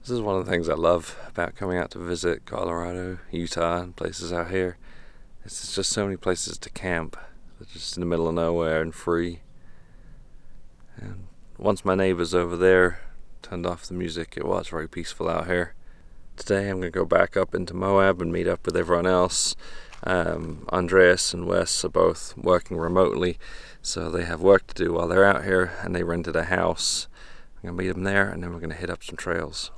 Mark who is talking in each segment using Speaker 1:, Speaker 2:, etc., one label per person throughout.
Speaker 1: This is one of the things I love about coming out to visit Colorado, Utah, and places out here. It's just so many places to camp. They're just in the middle of nowhere and free. And once my neighbors over there turned off the music, it was very peaceful out here. Today I'm going to go back up into Moab and meet up with everyone else. Andreas and Wes are both working remotely, so they have work to do while they're out here, and they rented a house. I'm going to meet them there, and then we're going to hit up some trails.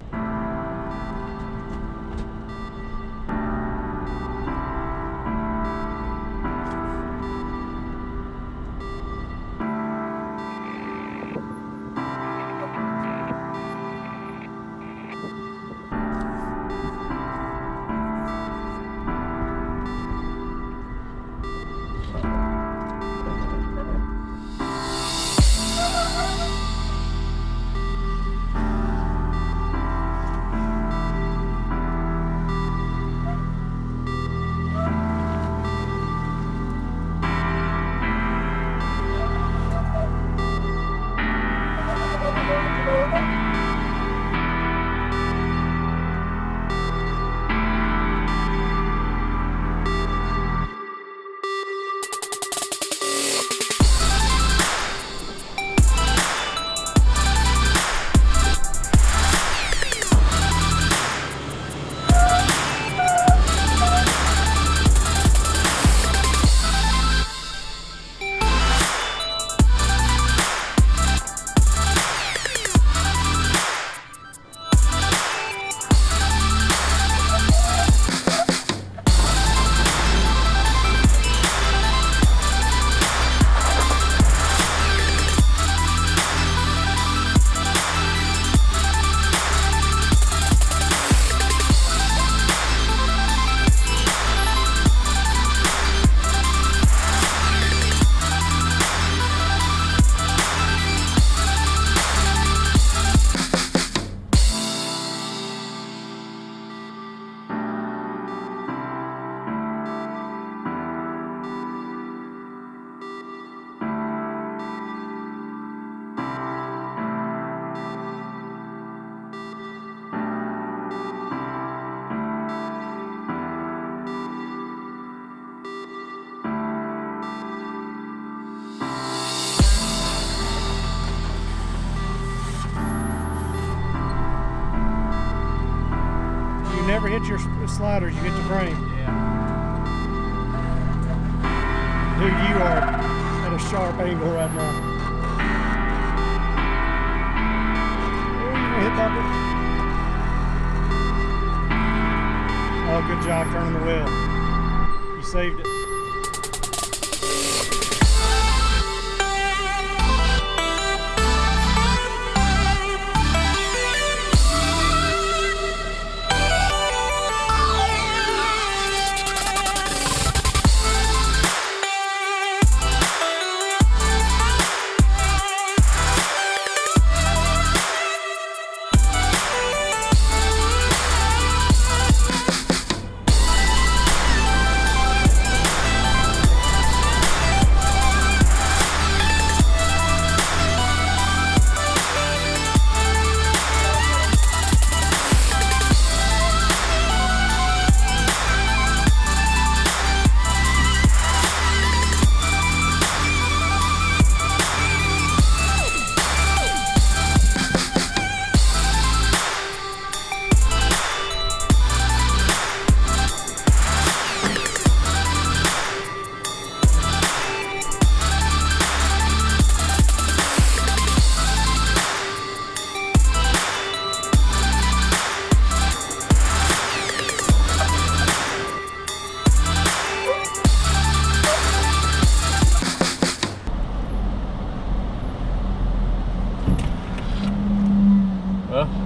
Speaker 2: Never hit your sliders, you hit the frame.
Speaker 3: Yeah.
Speaker 2: Dude, you are at a sharp angle right now. Oh, you gonna hit that one? Oh, good job turning the wheel. You saved it.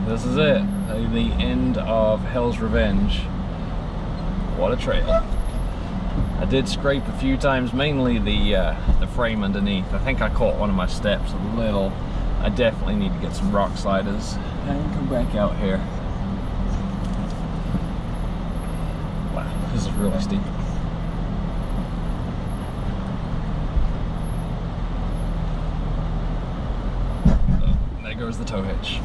Speaker 3: This is it, the end of Hell's Revenge. What a trail. I did scrape a few times, mainly the frame underneath. I think I caught one of my steps a little. I definitely need to get some rock sliders and come back out here. Wow, this is really steep. Oh, there goes the tow hitch.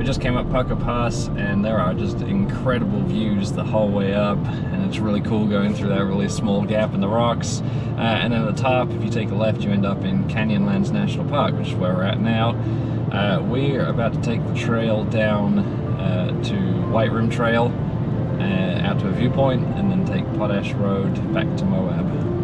Speaker 3: just came up Pucker Pass, and there are just incredible views the whole way up, and it's really cool going through that really small gap in the rocks. And then at the top, if you take a left, you end up in Canyonlands National Park, which is where we're at now. We're about to take the trail down to White Rim Trail, out to a viewpoint, and then take Potash Road back to Moab.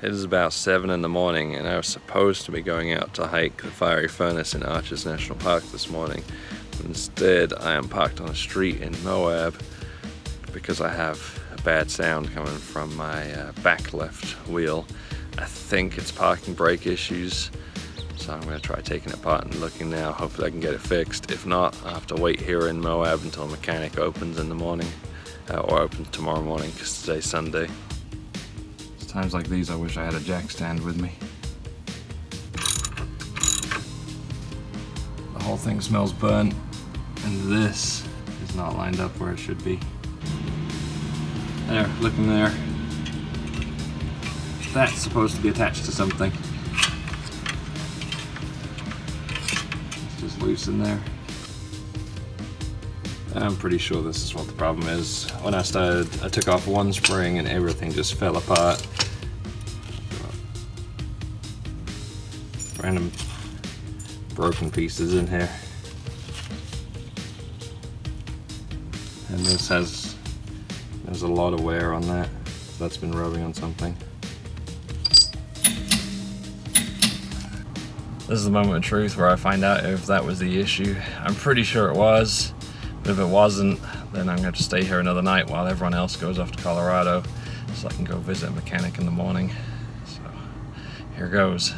Speaker 1: It is about 7 in the morning, and I was supposed to be going out to hike the Fiery Furnace in Arches National Park this morning. But instead, I am parked on a street in Moab because I have a bad sound coming from my back left wheel. I think it's parking brake issues, so I'm going to try taking it apart and looking now. Hopefully I can get it fixed. If not, I'll have to wait here in Moab until a mechanic opens in the morning, or opens tomorrow morning because today's Sunday. Times like these, I wish I had a jack stand with me. The whole thing smells burnt, and this is not lined up where it should be. There, looking there. That's supposed to be attached to something. It's just loose in there. I'm pretty sure this is what the problem is. When I started, I took off one spring and everything just fell apart. Random broken pieces in here. And there's a lot of wear on that. So that's been rubbing on something.
Speaker 3: This is the moment of truth where I find out if that was the issue. I'm pretty sure it was, but if it wasn't, then I'm going to stay here another night while everyone else goes off to Colorado so I can go visit a mechanic in the morning. So here goes.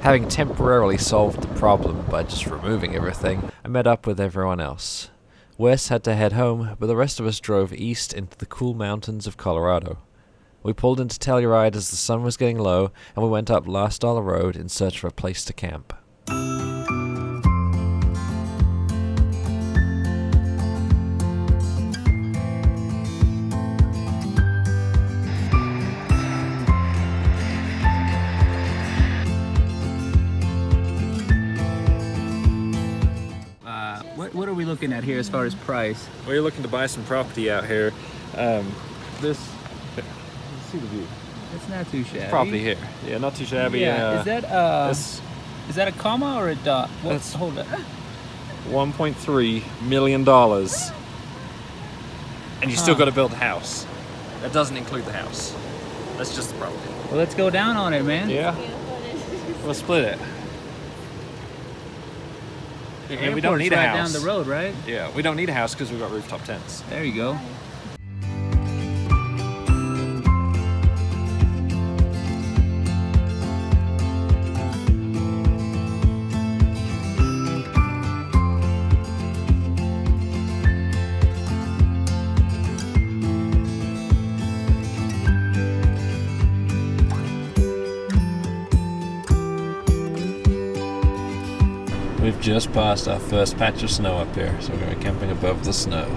Speaker 3: Having temporarily solved the problem by just removing everything, I met up with everyone else. Wes had to head home, but the rest of us drove east into the cool mountains of Colorado. We pulled into Telluride as the sun was getting low, and we went up Last Dollar Road in search of a place to camp.
Speaker 4: What are we looking at here as far as price?
Speaker 3: We're looking to buy some property out here. This see the view.
Speaker 4: It's not too shabby.
Speaker 3: Probably here. Yeah, not too shabby.
Speaker 4: Yeah.
Speaker 3: This
Speaker 4: Is that a comma or a dot?
Speaker 3: That's-
Speaker 4: Hold up.
Speaker 3: $1.3 million, and you still got to build a house. That doesn't include the house. That's just the property.
Speaker 4: Well, let's go down on it, man.
Speaker 3: Yeah. We'll split it.
Speaker 4: The
Speaker 3: And we don't
Speaker 4: airport's
Speaker 3: need a
Speaker 4: right
Speaker 3: house.
Speaker 4: down the road, right?
Speaker 3: Yeah, we don't need a house because we've got rooftop tents.
Speaker 4: There you go.
Speaker 3: We've just passed our first patch of snow up here, so we're going to be camping above the snow.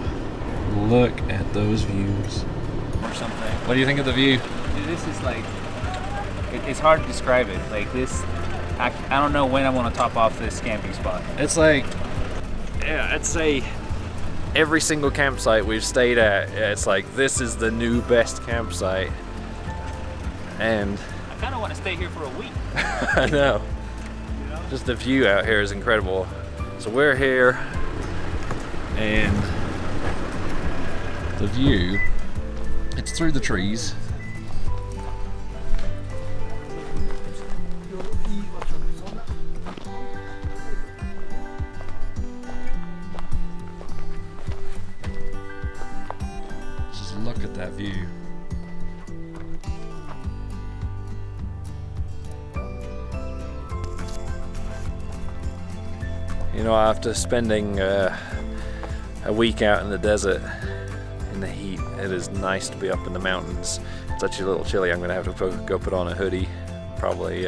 Speaker 3: Look at those views.
Speaker 4: Or something.
Speaker 3: What do you think of the view?
Speaker 4: Dude, this is like, it's hard to describe it. Like this, I don't know when I want to top off this camping spot.
Speaker 3: It's like, yeah, I'd say every single campsite we've stayed at, it's like, this is the new best campsite. And
Speaker 4: I kind of want to stay here for a week.
Speaker 3: I know. Just the view out here is incredible. So we're here, and the view, it's through the trees. Just look at that view. You know, after spending a week out in the desert in the heat, it is nice to be up in the mountains. It's actually a little chilly. I'm going to have to go put on a hoodie, probably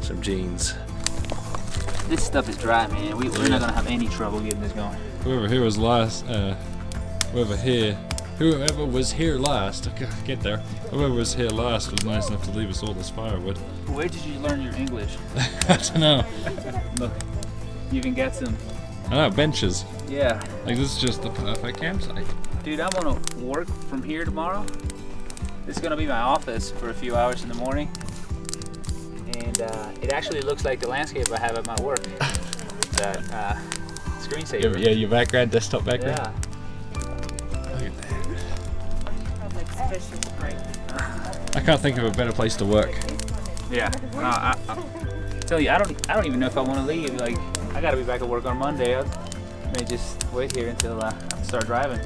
Speaker 3: some jeans.
Speaker 4: This stuff is dry, man. We're not gonna have any trouble getting this going.
Speaker 3: Whoever was here last, I can't get there. Whoever was here last was nice enough to leave us all this firewood.
Speaker 4: Where did you learn your English?
Speaker 3: I don't know.
Speaker 4: Look, you even got some.
Speaker 3: I know, benches.
Speaker 4: Yeah.
Speaker 3: Like, this is just the perfect campsite.
Speaker 4: Dude, I'm gonna work from here tomorrow. This is gonna be my office for a few hours in the morning. And it actually looks like the landscape I have at my work. That screensaver.
Speaker 3: Yeah, your background, desktop background.
Speaker 4: Yeah.
Speaker 3: Look at that. I can't think of a better place to work.
Speaker 4: Yeah. I tell you, I don't even know if I want to leave. Like, I gotta be back at work on Monday. I may just wait here until I start driving.